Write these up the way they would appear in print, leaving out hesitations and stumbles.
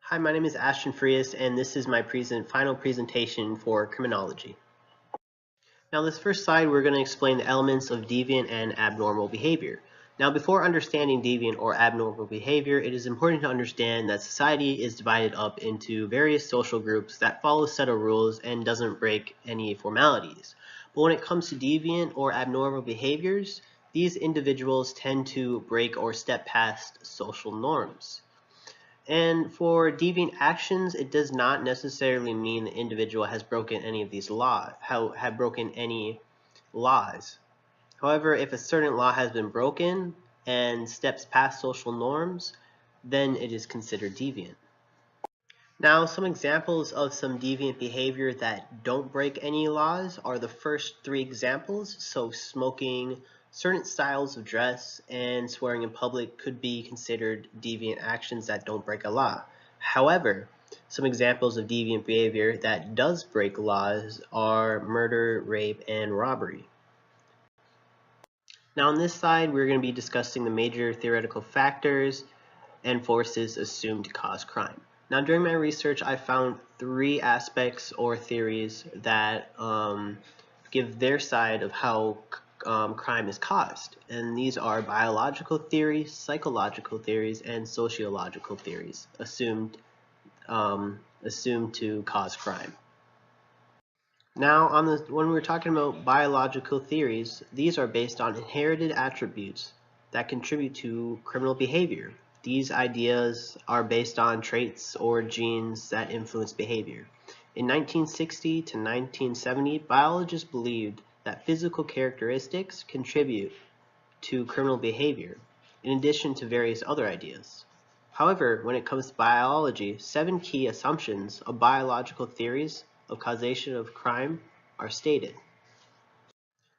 Hi, my name is Ashton Frias, and this is my final presentation for criminology. Now, this first slide, we're going to explain the elements of deviant and abnormal behavior. Now, before understanding deviant or abnormal behavior, it is important to understand that society is divided up into various social groups that follow a set of rules and doesn't break any formalities. But when it comes to deviant or abnormal behaviors, these individuals tend to break or step past social norms. And for deviant actions, it does not necessarily mean the individual has broken any of these laws, have broken any laws. However, if a certain law has been broken and steps past social norms, then it is considered deviant. Now, some examples of some deviant behavior that don't break any laws are the first three examples. So smoking, certain styles of dress, and swearing in public could be considered deviant actions that don't break a law. However, some examples of deviant behavior that does break laws are murder, rape, and robbery. Now on this side, we're going to be discussing the major theoretical factors and forces assumed to cause crime. Now, during my research, I found three aspects or theories that give their side of how crime is caused. And these are biological theories, psychological theories, and sociological theories assumed to cause crime. Now, when we're talking about biological theories, these are based on inherited attributes that contribute to criminal behavior. These ideas are based on traits or genes that influence behavior. In 1960 to 1970, biologists believed that physical characteristics contribute to criminal behavior, in addition to various other ideas. However, when it comes to biology, 7 key assumptions of biological theories of causation of crime are stated.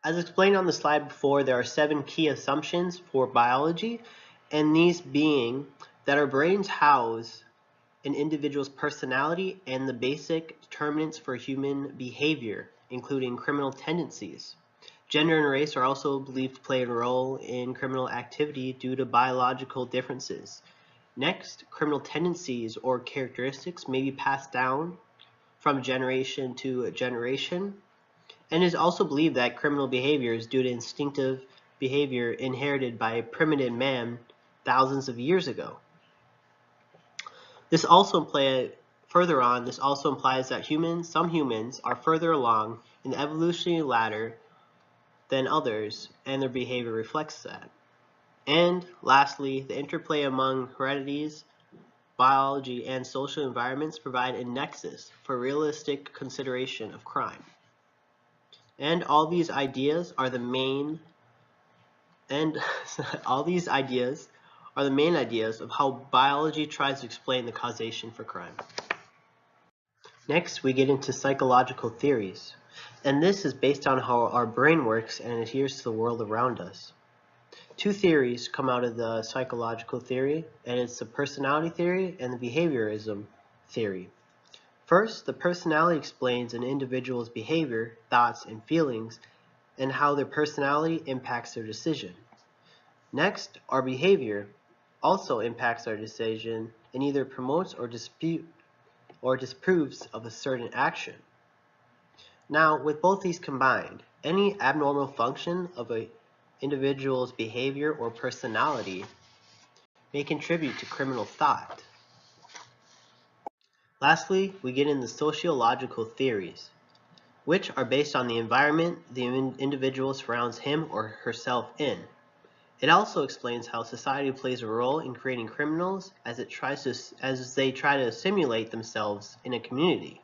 As explained on the slide before, there are 7 key assumptions for biology, and these being that our brains house an individual's personality and the basic determinants for human behavior, including criminal tendencies. Gender and race are also believed to play a role in criminal activity due to biological differences. Next, criminal tendencies or characteristics may be passed down from generation to generation, and it is also believed that criminal behavior is due to instinctive behavior inherited by primitive man thousands of years ago. This also implies that some humans are further along in the evolutionary ladder than others, and their behavior reflects that. And lastly, the interplay among heredities, biology, and social environments provide a nexus for realistic consideration of crime. And all these ideas are the main ideas of how biology tries to explain the causation for crime. Next, we get into psychological theories, and this is based on how our brain works and adheres to the world around us. 2 theories come out of the psychological theory, and it's the personality theory and the behaviorism theory. First, the personality explains an individual's behavior, thoughts, and feelings, and how their personality impacts their decision. Next, our behavior also impacts our decision and either promotes or disapproves of a certain action. Now, with both these combined, any abnormal function of an individual's behavior or personality may contribute to criminal thought. Lastly, we get into sociological theories, which are based on the environment the individual surrounds him or herself in. It also explains how society plays a role in creating criminals as they try to simulate themselves in a community.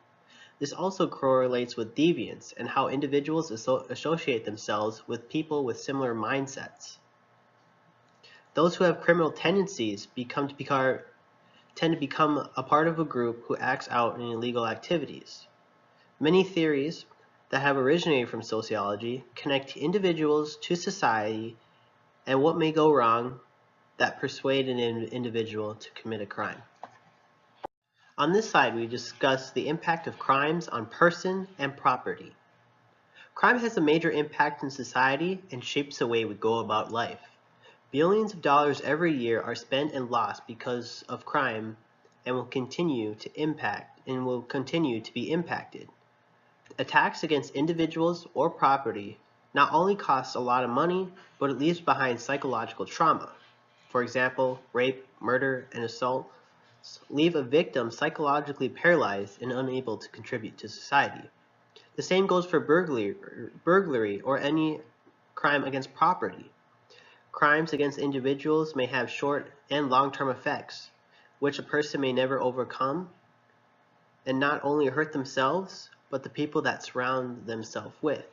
This also correlates with deviance and how individuals associate themselves with people with similar mindsets. Those who have criminal tendencies tend to become a part of a group who acts out in illegal activities. Many theories that have originated from sociology connect individuals to society and what may go wrong that persuade an individual to commit a crime. On this side, we discuss the impact of crimes on person and property. Crime has a major impact in society and shapes the way we go about life. Billions of dollars every year are spent and lost because of crime and will continue to be impacted. Attacks against individuals or property not only cost a lot of money, but it leaves behind psychological trauma. For example, rape, murder, and assault leave a victim psychologically paralyzed and unable to contribute to society. The same goes for burglary or any crime against property. Crimes against individuals may have short and long-term effects, which a person may never overcome, and not only hurt themselves, but the people that surround themselves with.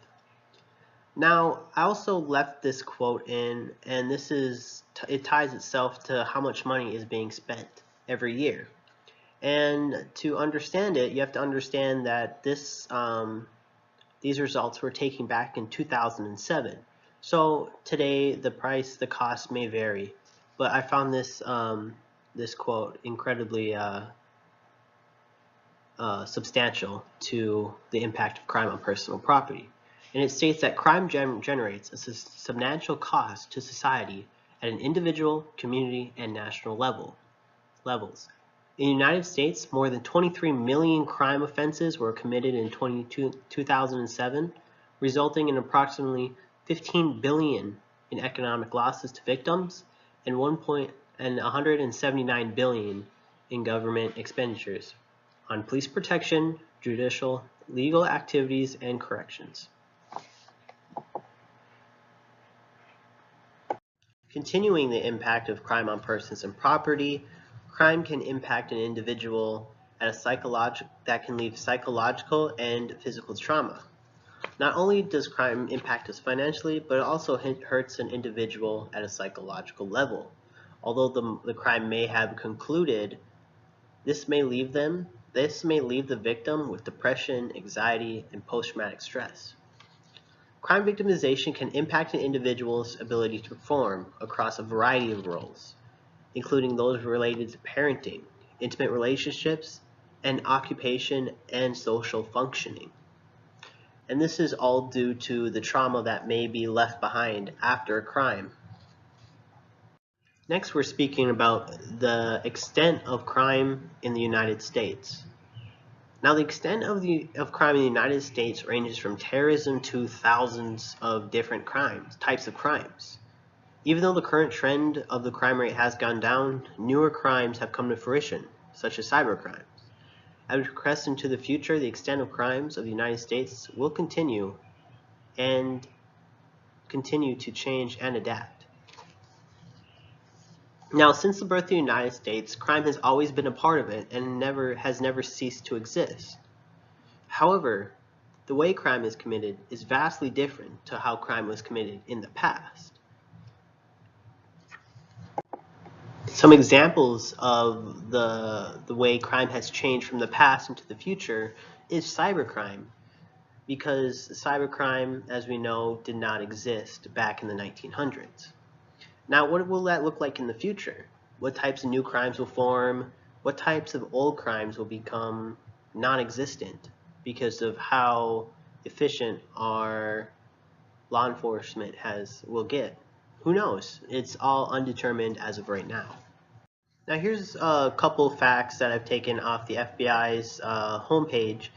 Now, I also left this quote in, and it ties itself to how much money is being spent every year. And to understand it, you have to understand that these results were taken back in 2007. So today, the cost may vary, but I found this quote incredibly substantial to the impact of crime on personal property. And it states that crime generates a substantial cost to society at an individual, community, and national levels. In the United States, more than 23 million crime offenses were committed in 2007, resulting in approximately 15 billion in economic losses to victims and 179 billion in government expenditures on police protection, judicial, legal activities, and corrections. Continuing the impact of crime on persons and property, crime can impact an individual that can leave psychological and physical trauma. Not only does crime impact us financially, but it also hurts an individual at a psychological level. Although the crime may have concluded, this may leave the victim with depression, anxiety, and post-traumatic stress. Crime victimization can impact an individual's ability to perform across a variety of roles, including those related to parenting, intimate relationships, and occupation and social functioning. And this is all due to the trauma that may be left behind after a crime. Next, we're speaking about the extent of crime in the United States. Now, the extent of crime in the United States ranges from terrorism to thousands of different types of crimes. Even though the current trend of the crime rate has gone down, newer crimes have come to fruition, such as cybercrimes. As we progress into the future, the extent of crimes of the United States will continue to change and adapt. Now, since the birth of the United States, crime has always been a part of it and has never ceased to exist. However, the way crime is committed is vastly different to how crime was committed in the past. Some examples of the way crime has changed from the past into the future is cybercrime, because cybercrime, as we know, did not exist back in the 1900s. Now, what will that look like in the future? What types of new crimes will form? What types of old crimes will become non-existent because of how efficient our law enforcement will get? Who knows? It's all undetermined as of right now. Now, here's a couple facts that I've taken off the FBI's homepage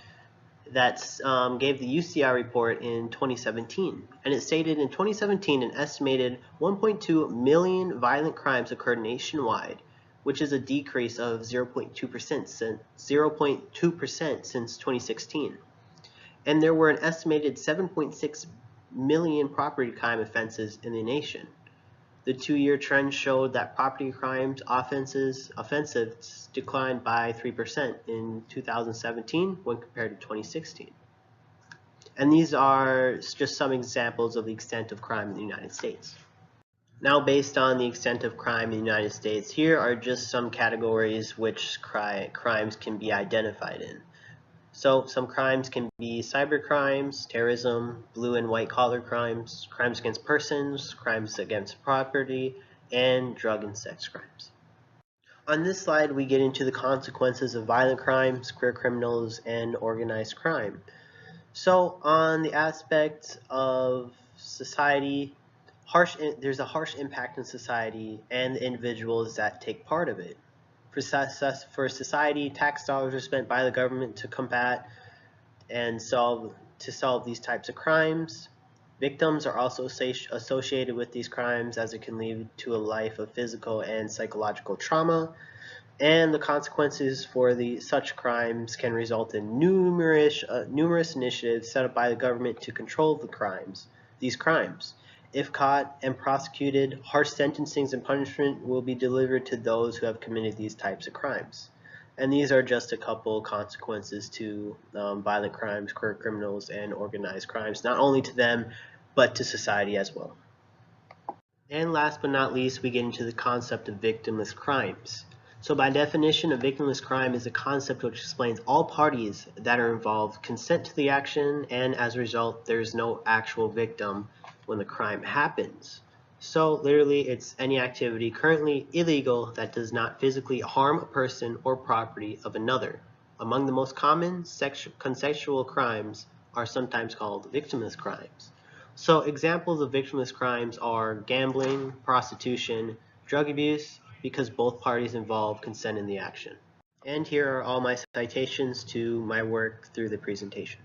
that gave the UCR report in 2017. And it stated in 2017 an estimated 1.2 million violent crimes occurred nationwide, which is a decrease of 0.2% since 2016. And there were an estimated 7.6 million property crime offenses in the nation. The 2-year trend showed that property crimes offenses declined by 3% in 2017 when compared to 2016. And these are just some examples of the extent of crime in the United States. Now, based on the extent of crime in the United States, here are just some categories which crimes can be identified in. So some crimes can be cybercrimes, terrorism, blue and white collar crimes, crimes against persons, crimes against property, and drug and sex crimes. On this slide, we get into the consequences of violent crimes, career criminals, and organized crime. So on the aspect of society, there's a harsh impact on society and the individuals that take part of it. For society, tax dollars are spent by the government to combat and solve these types of crimes. Victims are also associated with these crimes, as it can lead to a life of physical and psychological trauma. And the consequences for such crimes can result in numerous initiatives set up by the government to control these crimes. If caught and prosecuted, harsh sentencings and punishment will be delivered to those who have committed these types of crimes. And these are just a couple consequences to violent crimes, career criminals, and organized crimes, not only to them, but to society as well. And last but not least, we get into the concept of victimless crimes. So by definition, a victimless crime is a concept which explains all parties that are involved consent to the action, and as a result, there's no actual victim when the crime happens. So literally, it's any activity currently illegal that does not physically harm a person or property of another. Among the most common consensual crimes are sometimes called victimless crimes. So examples of victimless crimes are gambling, prostitution, drug abuse, because both parties involved consent in the action. And here are all my citations to my work through the presentation.